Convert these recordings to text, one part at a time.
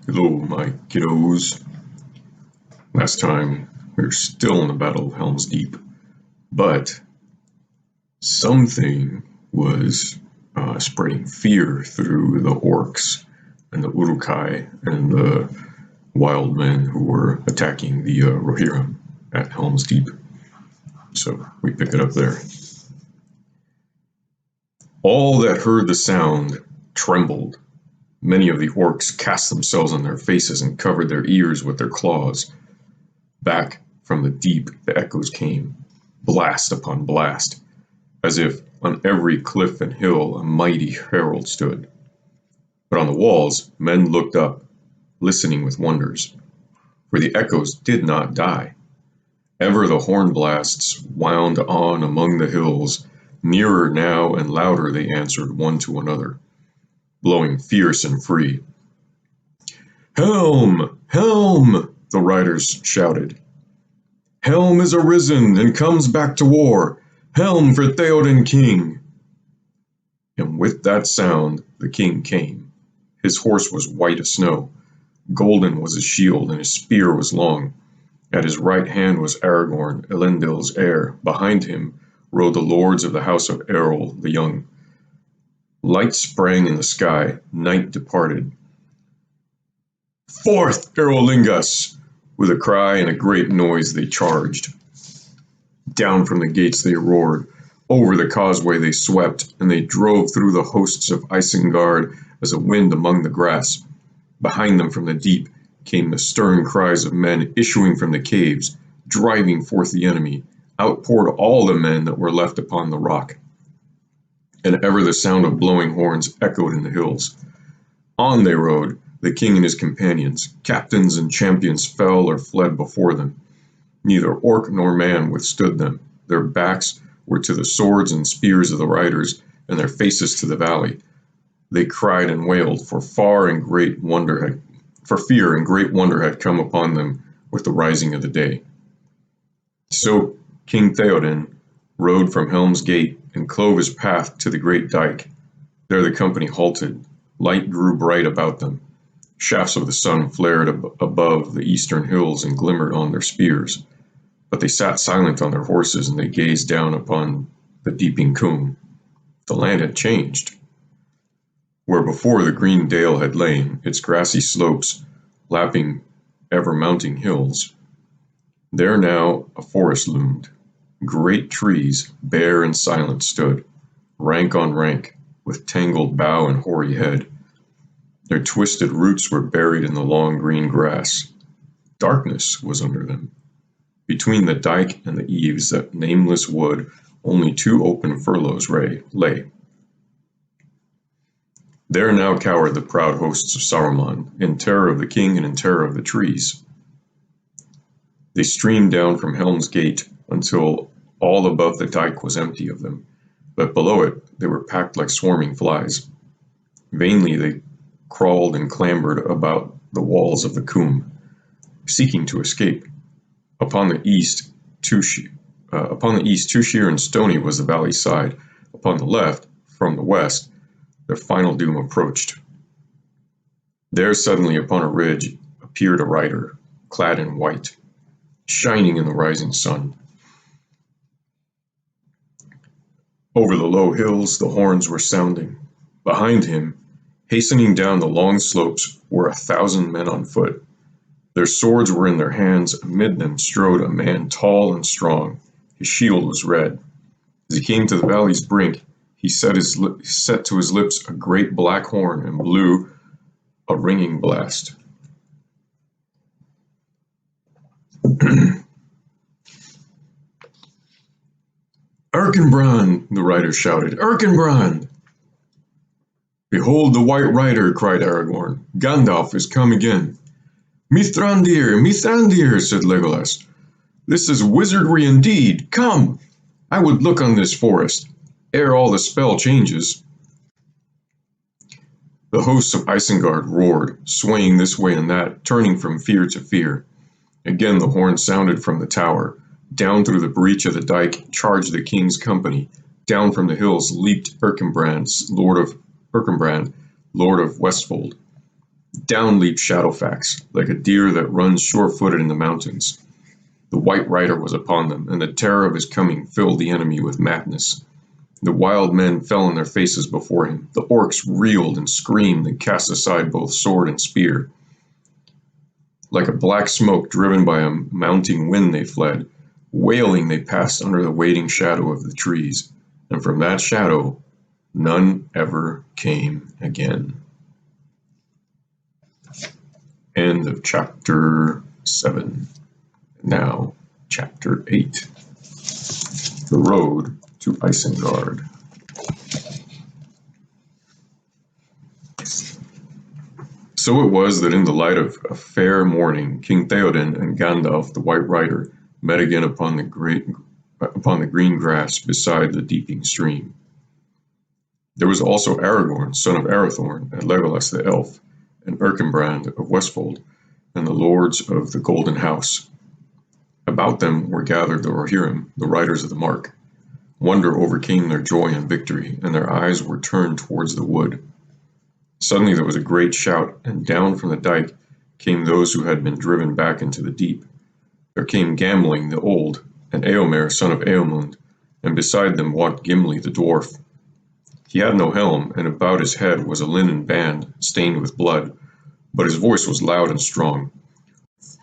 Hello, my kiddos. Last time we were still in the Battle of Helm's Deep, but something was spreading fear through the orcs and the Uruk-hai and the wild men who were attacking the Rohirrim at Helm's Deep. So we pick it up there. All that heard the sound trembled. Many of the orcs cast themselves on their faces and covered their ears with their claws. Back from the deep the echoes came, blast upon blast, as if on every cliff and hill a mighty herald stood. But on the walls men looked up, listening with wonders, for the echoes did not die. Ever the horn blasts wound on among the hills, nearer now and louder they answered one to another, blowing fierce and free. "Helm! Helm!" the riders shouted. "Helm is arisen and comes back to war! Helm for Theoden King!" And with that sound the king came. His horse was white as snow. Golden was his shield, and his spear was long. At his right hand was Aragorn, Elendil's heir. Behind him rode the lords of the house of Eorl the Young. Light sprang in the sky. Night departed. "Forth, Eorlingas!" With a cry and a great noise they charged. Down from the gates they roared. Over the causeway they swept, and they drove through the hosts of Isengard as a wind among the grass. Behind them from the deep came the stern cries of men issuing from the caves, driving forth the enemy. Outpoured all the men that were left upon the rock. And ever the sound of blowing horns echoed in the hills. On they rode, the king and his companions. Captains and champions fell or fled before them. Neither orc nor man withstood them. Their backs were to the swords and spears of the riders, and their faces to the valley. They cried and wailed, for fear and great wonder had come upon them with the rising of the day. So King Theoden rode from Helm's Gate and clove his path to the great dike. There the company halted. Light grew bright about them. Shafts of the sun flared above the eastern hills and glimmered on their spears. But they sat silent on their horses, and they gazed down upon the deeping Coombe. The land had changed. Where before the green dale had lain, its grassy slopes lapping ever-mounting hills, there now a forest loomed. Great trees, bare and silent, stood, rank on rank, with tangled bough and hoary head. Their twisted roots were buried in the long green grass. Darkness was under them. Between the dike and the eaves, that nameless wood, only 2 open furrows lay. There now cowered the proud hosts of Saruman, in terror of the king and in terror of the trees. They streamed down from Helm's Gate until all above the dike was empty of them, but below it they were packed like swarming flies. Vainly they crawled and clambered about the walls of the Coombe, seeking to escape. Upon the east, too sheer and stony was the valley side. Upon the left, from the west, their final doom approached. There suddenly upon a ridge appeared a rider, clad in white, shining in the rising sun. Over the low hills the horns were sounding. Behind him, hastening down the long slopes, were 1,000 men on foot. Their swords were in their hands. Amid them strode a man tall and strong. His shield was red. As he came to the valley's brink, he set to his lips a great black horn and blew a ringing blast. "Erkenbrand!" the rider shouted. "Erkenbrand!" "Behold the White Rider!" cried Aragorn. "Gandalf is come again." "Mithrandir! Mithrandir!" said Legolas. "This is wizardry indeed! Come! I would look on this forest, ere all the spell changes." The hosts of Isengard roared, swaying this way and that, turning from fear to fear. Again the horn sounded from the tower. Down through the breach of the dike charged the king's company. Down from the hills leaped Erkenbrand, Lord of Westfold. Down leaped Shadowfax, like a deer that runs sure-footed in the mountains. The White Rider was upon them, and the terror of his coming filled the enemy with madness. The wild men fell on their faces before him. The orcs reeled and screamed and cast aside both sword and spear. Like a black smoke driven by a mounting wind they fled. Wailing they passed under the waiting shadow of the trees, and from that shadow none ever came again. End of chapter 7. Now, chapter 8. The Road to Isengard. So it was that in the light of a fair morning, King Theoden and Gandalf the White Rider met again upon the green grass beside the deeping stream. There was also Aragorn, son of Arathorn, and Legolas the elf, and Erkenbrand of Westfold, and the lords of the Golden House. About them were gathered the Rohirrim, the riders of the Mark. Wonder overcame their joy and victory, and their eyes were turned towards the wood. Suddenly there was a great shout, and down from the dike came those who had been driven back into the deep. There came Gambling the Old, and Eomer son of Eomund, and beside them walked Gimli the dwarf. He had no helm, and about his head was a linen band stained with blood, but his voice was loud and strong.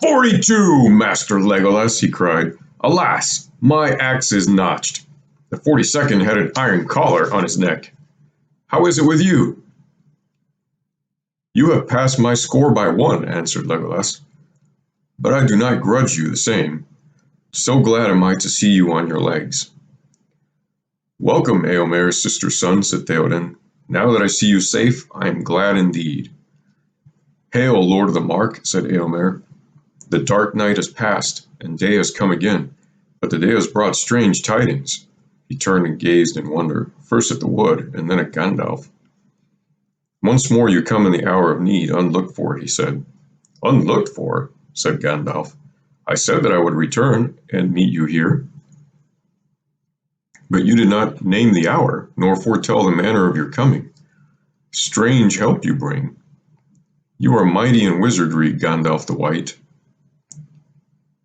42, Master Legolas, he cried. Alas, my axe is notched. The 42nd had an iron collar on his neck. How is it with you? You have passed my score by 1, answered Legolas, but I do not grudge you the same. So glad am I to see you on your legs. Welcome, Eomer's sister's son, said Theoden. Now that I see you safe, I am glad indeed. Hail, Lord of the Mark, said Eomer. The dark night has passed, and day has come again, but the day has brought strange tidings. He turned and gazed in wonder, first at the wood, and then at Gandalf. Once more you come in the hour of need, unlooked for, he said. Unlooked for, said Gandalf. I said that I would return and meet you here. But you did not name the hour, nor foretell the manner of your coming. Strange help you bring. You are mighty in wizardry, Gandalf the White.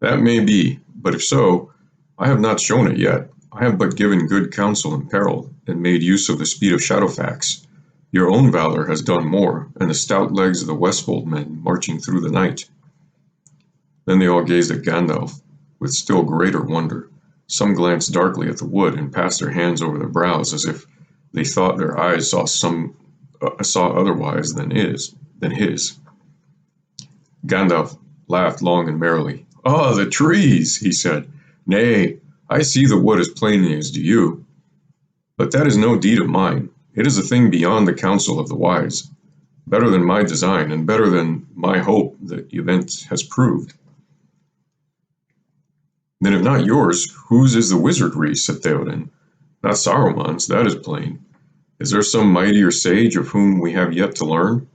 That may be, but if so, I have not shown it yet. I have but given good counsel in peril, and made use of the speed of Shadowfax. Your own valor has done more, and the stout legs of the Westfold men marching through the night. Then they all gazed at Gandalf, with still greater wonder. Some glanced darkly at the wood, and passed their hands over their brows, as if they thought their eyes saw otherwise than his. Gandalf laughed long and merrily. Ah, the trees, he said. Nay, I see the wood as plainly as do you. But that is no deed of mine. It is a thing beyond the counsel of the wise, better than my design, and better than my hope the event has proved. Then if not yours, whose is the wizardry, said Theoden. Not Saruman's, that is plain. Is there some mightier sage of whom we have yet to learn?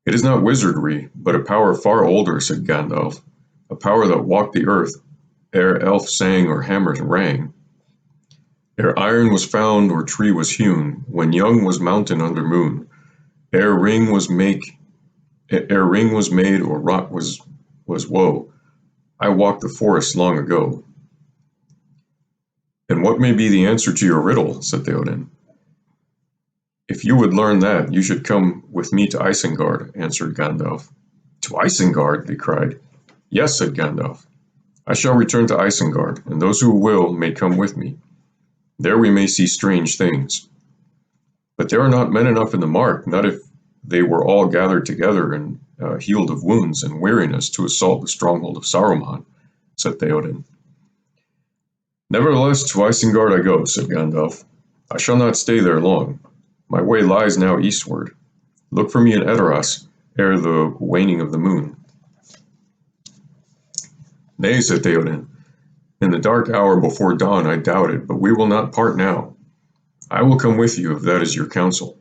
It is not wizardry, but a power far older, said Gandalf, a power that walked the earth, ere elf sang or hammer rang. Ere iron was found or tree was hewn, when young was mountain under moon, ere ring was made or wrought was woe, I walked the forest long ago. And what may be the answer to your riddle, said Theoden. If you would learn that, you should come with me to Isengard, answered Gandalf. To Isengard, they cried. Yes, said Gandalf. I shall return to Isengard, and those who will may come with me. There we may see strange things. But there are not men enough in the Mark, not if they were all gathered together and healed of wounds and weariness to assault the stronghold of Saruman, said Theoden. Nevertheless, to Isengard I go, said Gandalf. I shall not stay there long. My way lies now eastward. Look for me in Edoras, ere the waning of the moon. Nay, said Theoden. In the dark hour before dawn I doubt it, but we will not part now. I will come with you if that is your counsel.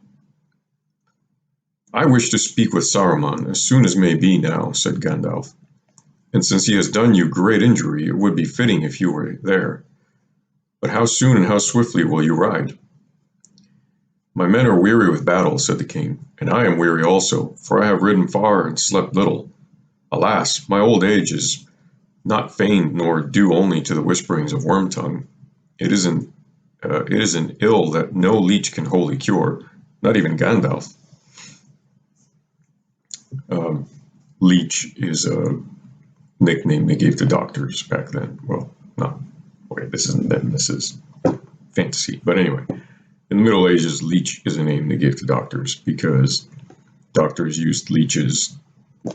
I wish to speak with Saruman as soon as may be now, said Gandalf. And since he has done you great injury, it would be fitting if you were there. But how soon and how swiftly will you ride? My men are weary with battle, said the king, and I am weary also, for I have ridden far and slept little. Alas, my old age is not feigned nor due only to the whisperings of Wormtongue. It is an ill that no leech can wholly cure, not even Gandalf. Um, leech is a nickname they gave to doctors back then. Well, not okay. This isn't then. This is fantasy. But anyway, in the Middle Ages, leech is a name they gave to doctors because doctors used leeches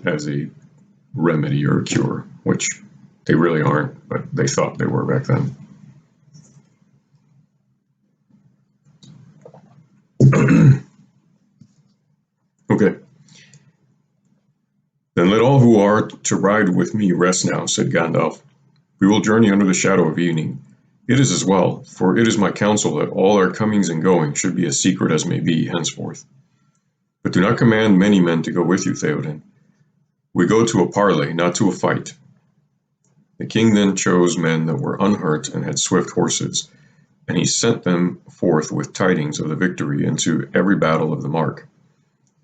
as a remedy or a cure, which they really aren't, but they thought they were back then. Okay. Then let all who are to ride with me rest now, said Gandalf. We will journey under the shadow of evening. It is as well, for it is my counsel that all our comings and goings should be as secret as may be henceforth. But do not command many men to go with you, Theoden. We go to a parley, not to a fight. The king then chose men that were unhurt and had swift horses, and he sent them forth with tidings of the victory into every battle of the Mark.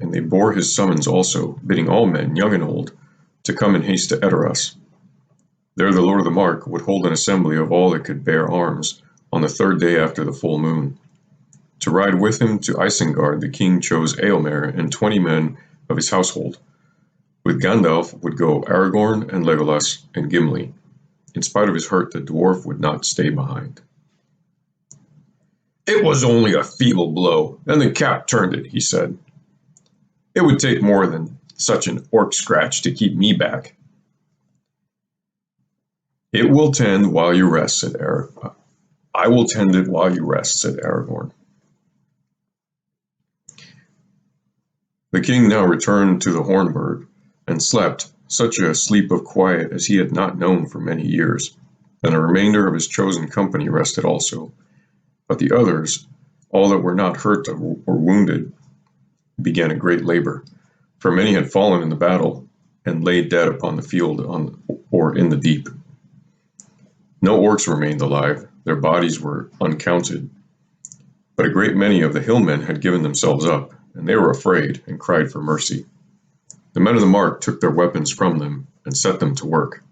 And they bore his summons also, bidding all men, young and old, to come in haste to Edoras. There the Lord of the Mark would hold an assembly of all that could bear arms on the third day after the full moon. To ride with him to Isengard the king chose Eomer and 20 men of his household. With Gandalf would go Aragorn and Legolas and Gimli. In spite of his hurt, the dwarf would not stay behind. It was only a feeble blow, and the cap turned it, he said. It would take more than such an orc scratch to keep me back. It will tend while you rest, said Aragorn. I will tend it while you rest, said Aragorn. The king now returned to the Hornburg, and slept such a sleep of quiet as he had not known for many years. And the remainder of his chosen company rested also. But the others, all that were not hurt or wounded, began a great labor, for many had fallen in the battle, and lay dead upon the field or in the deep. No orcs remained alive, their bodies were uncounted. But a great many of the hillmen had given themselves up, and they were afraid, and cried for mercy. The men of the Mark took their weapons from them, and set them to work.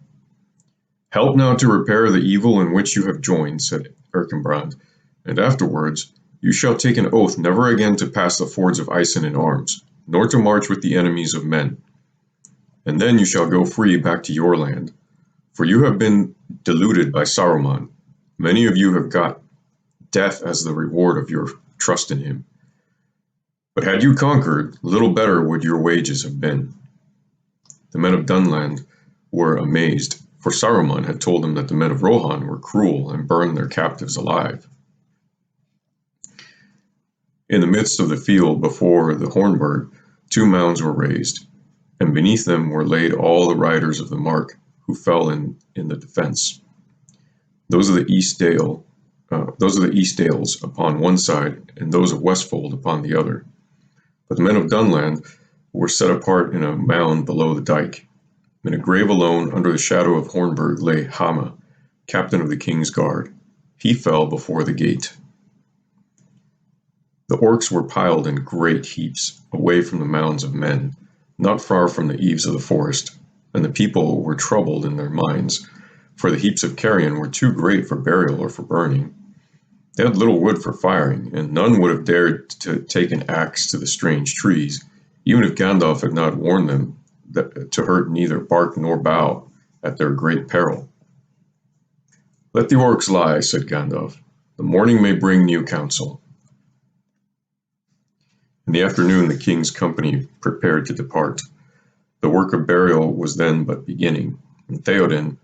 Help now to repair the evil in which you have joined, said Erkenbrand, and afterwards you shall take an oath never again to pass the fords of Isen in arms, nor to march with the enemies of men. And then you shall go free back to your land, for you have been deluded by Saruman. Many of you have got death as the reward of your trust in him. But had you conquered, little better would your wages have been. The men of Dunland were amazed, for Saruman had told them that the men of Rohan were cruel and burned their captives alive. In the midst of the field before the Hornburg, 2 mounds were raised, and beneath them were laid all the riders of the Mark who fell in the defense. Those of the East Dales upon one side, and those of Westfold upon the other. But the men of Dunland were set apart in a mound below the dike. In a grave alone, under the shadow of Hornburg, lay Hama, captain of the king's guard. He fell before the gate. The orcs were piled in great heaps, away from the mounds of men, not far from the eaves of the forest, and the people were troubled in their minds, for the heaps of carrion were too great for burial or for burning. They had little wood for firing, and none would have dared to take an axe to the strange trees, even if Gandalf had not warned them to hurt neither bark nor bough at their great peril. Let the orcs lie, said Gandalf. The morning may bring new counsel. In the afternoon the king's company prepared to depart. The work of burial was then but beginning, and Theoden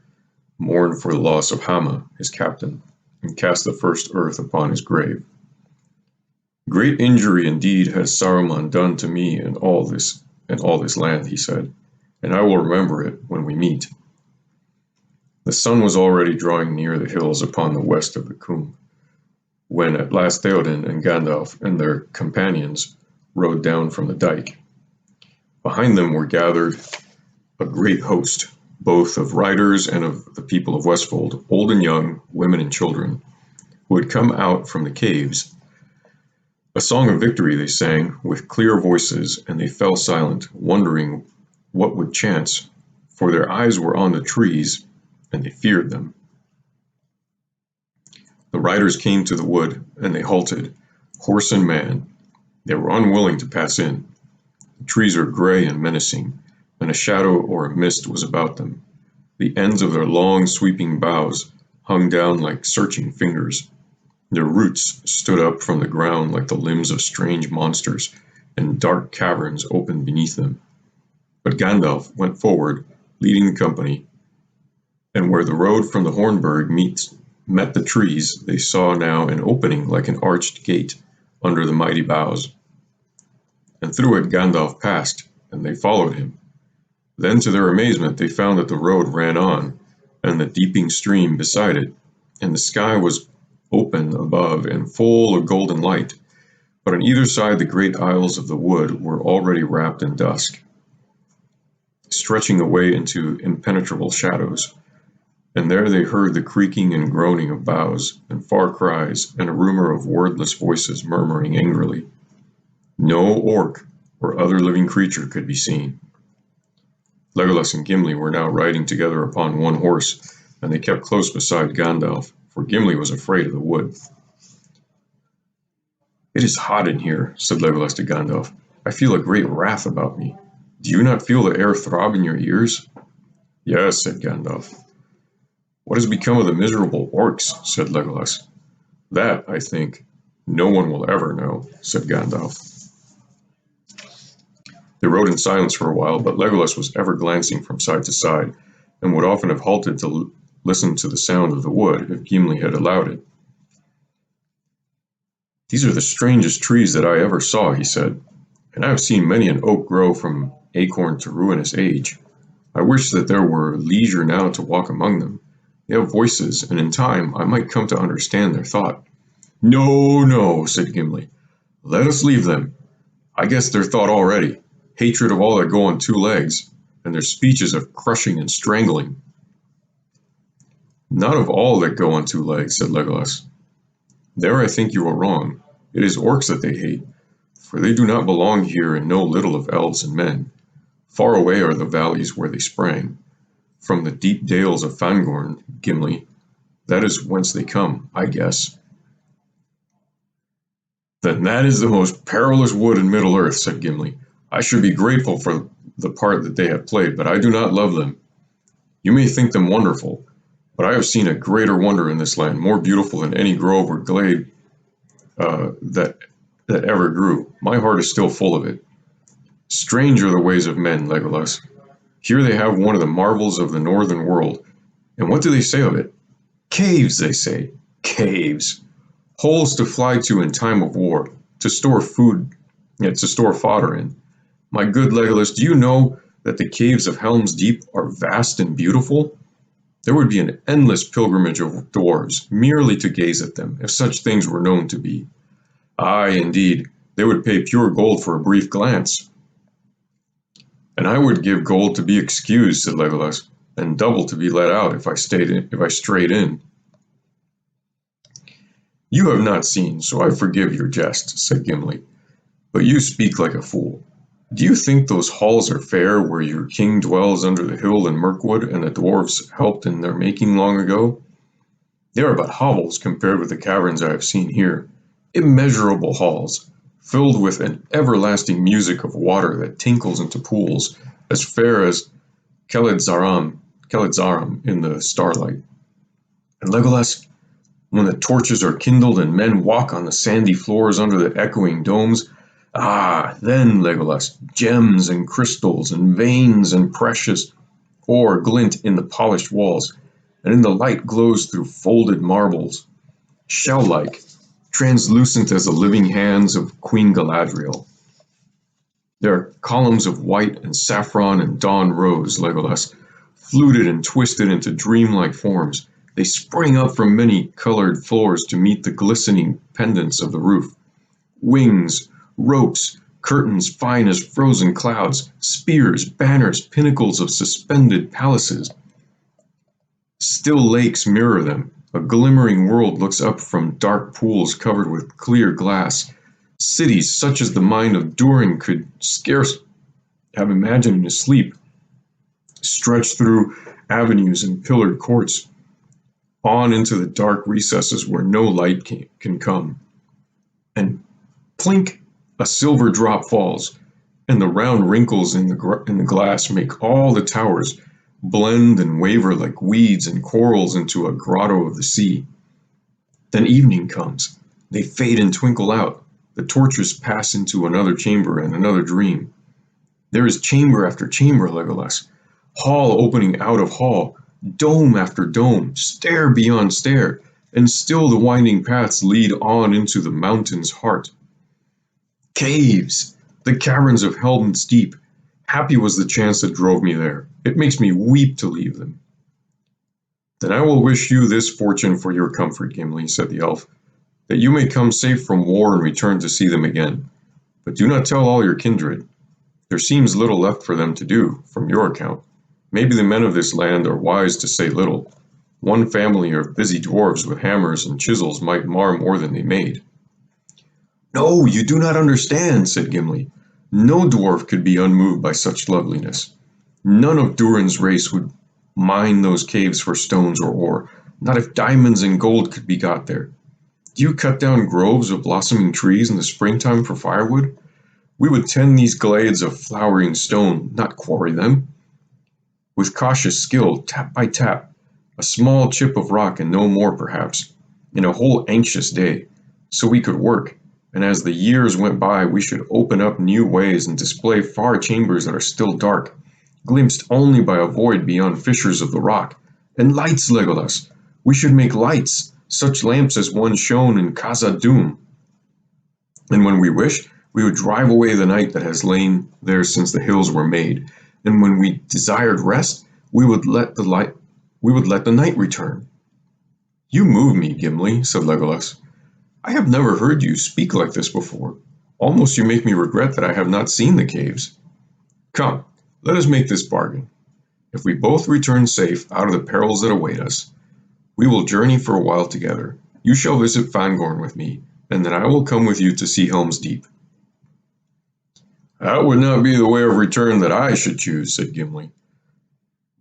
mourned for the loss of Hama, his captain, and cast the first earth upon his grave. Great injury indeed has Saruman done to me and all this land, he said, and I will remember it when we meet. The sun was already drawing near the hills upon the west of the Coombe, when at last Theoden and Gandalf and their companions rode down from the dike. Behind them were gathered a great host, both of riders and of the people of Westfold, old and young, women and children, who had come out from the caves A song of victory they sang with clear voices, and they fell silent, wondering what would chance, for their eyes were on the trees, and they feared them. The riders came to the wood, and they halted, horse and man. They were unwilling to pass in. The trees were gray and menacing, and a shadow or a mist was about them. The ends of their long, sweeping boughs hung down like searching fingers. Their roots stood up from the ground like the limbs of strange monsters, and dark caverns opened beneath them. But Gandalf went forward, leading the company, and where the road from the Hornburg met the trees, they saw now an opening like an arched gate under the mighty boughs. And through it Gandalf passed, and they followed him. Then to their amazement they found that the road ran on, and the deeping stream beside it, and the sky was open above and full of golden light, but on either side the great aisles of the wood were already wrapped in dusk, stretching away into impenetrable shadows. And there they heard the creaking and groaning of boughs, and far cries, and a rumor of wordless voices murmuring angrily. No orc or other living creature could be seen. Legolas and Gimli were now riding together upon one horse, and they kept close beside Gandalf, for Gimli was afraid of the wood. "It is hot in here," said Legolas to Gandalf. "I feel a great wrath about me. Do you not feel the air throb in your ears?" "Yes," said Gandalf. "What has become of the miserable orcs?" said Legolas. "That, I think, no one will ever know," said Gandalf. They rode in silence for a while, but Legolas was ever glancing from side to side, and would often have halted to listen to the sound of the wood if Gimli had allowed it. "These are the strangest trees that I ever saw," he said, "and I have seen many an oak grow from acorn to ruinous age. I wish that there were leisure now to walk among them. They have voices, and in time I might come to understand their thought." "No, no," said Gimli. "Let us leave them. I guess their thought already. Hatred of all that go on two legs, and their speech is of crushing and strangling." "Not of all that go on two legs," said Legolas. "There I think you are wrong. It is orcs that they hate, for they do not belong here and know little of elves and men. Far away are the valleys where they sprang. From the deep dales of Fangorn, Gimli. That is whence they come, I guess." "Then that is the most perilous wood in Middle-earth," said Gimli. "I should be grateful for the part that they have played, but I do not love them. You may think them wonderful, but I have seen a greater wonder in this land, more beautiful than any grove or glade that ever grew. My heart is still full of it. Strange are the ways of men, Legolas. Here they have one of the marvels of the northern world, and what do they say of it? Caves, they say. Caves. Holes to fly to in time of war, to store food, to store fodder in. My good Legolas, do you know that the caves of Helm's Deep are vast and beautiful? There would be an endless pilgrimage of dwarves merely to gaze at them, if such things were known to be. Aye, indeed, they would pay pure gold for a brief glance." "And I would give gold to be excused," said Legolas, "and double to be let out if I strayed in." "You have not seen, so I forgive your jest," said Gimli. "But you speak like a fool. Do you think those halls are fair where your king dwells under the hill in Mirkwood and the dwarves helped in their making long ago? They are but hovels compared with the caverns I have seen here. Immeasurable halls, filled with an everlasting music of water that tinkles into pools as fair as Keledzaram in the starlight. And Legolas, when the torches are kindled and men walk on the sandy floors under the echoing domes, then, Legolas, gems and crystals and veins and precious ore glint in the polished walls, and in the light glows through folded marbles, shell-like, translucent as the living hands of Queen Galadriel. There are columns of white and saffron and dawn rose, Legolas, fluted and twisted into dreamlike forms. They spring up from many colored floors to meet the glistening pendants of the roof. Wings, ropes, curtains fine as frozen clouds, spears, banners, pinnacles of suspended palaces. Still lakes mirror them. A glimmering world looks up from dark pools covered with clear glass. Cities such as the mind of Durin could scarce have imagined in his sleep, stretched through avenues and pillared courts, on into the dark recesses where no light can come. And plink, a silver drop falls, and the round wrinkles in the glass make all the towers blend and waver like weeds and corals into a grotto of the sea. Then evening comes. They fade and twinkle out. The torches pass into another chamber and another dream. There is chamber after chamber, Legolas, hall opening out of hall, dome after dome, stair beyond stair, and still the winding paths lead on into the mountain's heart. Caves! The caverns of Helm's Deep. Happy was the chance that drove me there. It makes me weep to leave them. Then I will wish you this fortune for your comfort, Gimli, said the elf, that you may come safe from war and return to see them again. But do not tell all your kindred. There seems little left for them to do, from your account. Maybe the men of this land are wise to say little. One family of busy dwarves with hammers and chisels might mar more than they made. No, you do not understand, said Gimli. No dwarf could be unmoved by such loveliness. None of Durin's race would mine those caves for stones or ore, not if diamonds and gold could be got there. Do you cut down groves of blossoming trees in the springtime for firewood? We would tend these glades of flowering stone, not quarry them. With cautious skill, tap by tap, a small chip of rock and no more perhaps, in a whole anxious day, so we could work, and as the years went by we should open up new ways and display far chambers that are still dark, glimpsed only by a void beyond fissures of the rock. And lights, Legolas! We should make lights, such lamps as one shown in Khazad-dûm. And when we wished, we would drive away the night that has lain there since the hills were made, and when we desired rest, we would let the night return. You move me, Gimli, said Legolas. I have never heard you speak like this before. Almost you make me regret that I have not seen the caves. Come, let us make this bargain. If we both return safe out of the perils that await us, we will journey for a while together. You shall visit Fangorn with me, and then I will come with you to see Helm's Deep. That would not be the way of return that I should choose, said Gimli.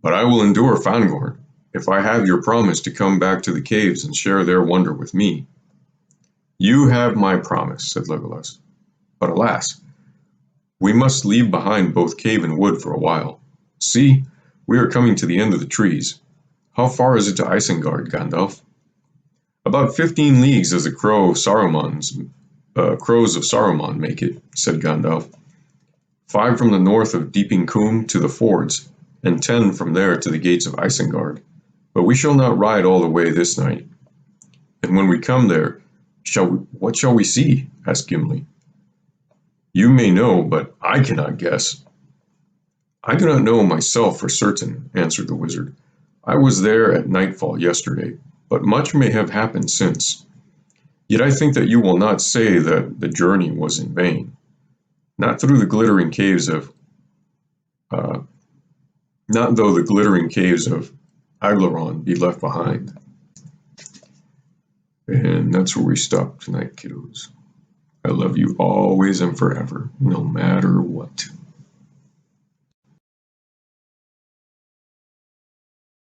But I will endure Fangorn, if I have your promise to come back to the caves and share their wonder with me. You have my promise, said Legolas. But alas, we must leave behind both cave and wood for a while. See, we are coming to the end of the trees. How far is it to Isengard, Gandalf? About 15 leagues as the crows of Saruman make it, said Gandalf. 5 from the north of Deeping Combe to the fords, and 10 from there to the gates of Isengard. But we shall not ride all the way this night. And when we come there, what shall we see? Asked Gimli. You may know, but I cannot guess. I do not know myself for certain, answered the wizard. I was there at nightfall yesterday, but much may have happened since. Yet I think that you will not say that the journey was in vain. Not through the glittering caves of, not though the glittering caves of Aglarond be left behind. And that's where we stop tonight, kiddos. I love you always and forever, no matter what.